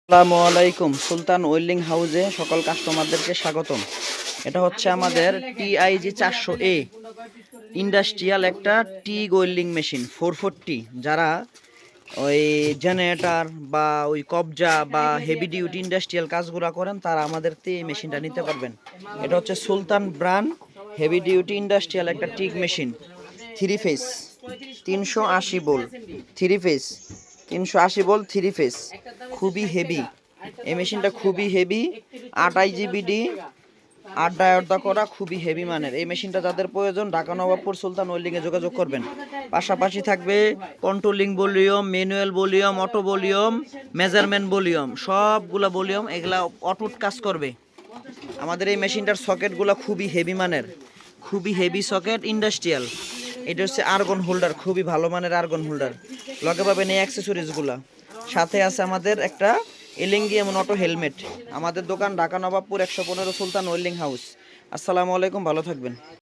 আসসালামু আলাইকুম। সুলতান ওয়েল্ডিং হাউসে সকল কাস্টমারদেরকে স্বাগতম। এটা হচ্ছে আমাদের TIG 400A ইন্ডাস্ট্রিয়াল একটা টিগ ওয়েল্ডিং মেশিন 440। যারা ওই জেনারেটর বা ওই কবজা বা হেভি ডিউটি ইন্ডাস্ট্রিয়াল কাজগুলো করেন তারা আমাদের এই মেশিনটা নিতে পারবেন। এটা হচ্ছে সুলতান ব্র্যান্ড হেভি ডিউটি ইন্ডাস্ট্রিয়াল একটা TIG machine, 3 phase 380 volt, 3 phase 380 volt 3 phase, খুবই হেভি। এই মেশিনটা খুবই হেভি, 28 GBD 8 ডায়োডা করা, খুবই হেভি মানের। এই মেশিনটা যাদের প্রয়োজন ঢাকা নবাবপুর সুলতান ওয়েল্ডিংয়ে যোগাযোগ করবেন। পাশাপাশি থাকবে controlling volume, manual volume, auto volume, measurement volume, সবগুলা ভলিউম এগুলা অটুট কাজ করবে। আমাদের এই মেশিনটার সকেটগুলো খুবই হেভি মানের, খুবই হেভি সকেট ইন্ডাস্ট্রিয়াল। এটা হচ্ছে আর্গন হোল্ডার, খুবই ভালো মানের আর্গন হোল্ডার। লগে পাবেন এই অ্যাক্সেসরিজগুলা। সাথে আছে আমাদের একটা এলিঙ্গি এমন অটো হেলমেট। আমাদের দোকান ঢাকা নবাবপুর 115 সুলতান ওয়েল্ডিং হাউস। আসসালামু আলাইকুম, ভালো থাকবেন।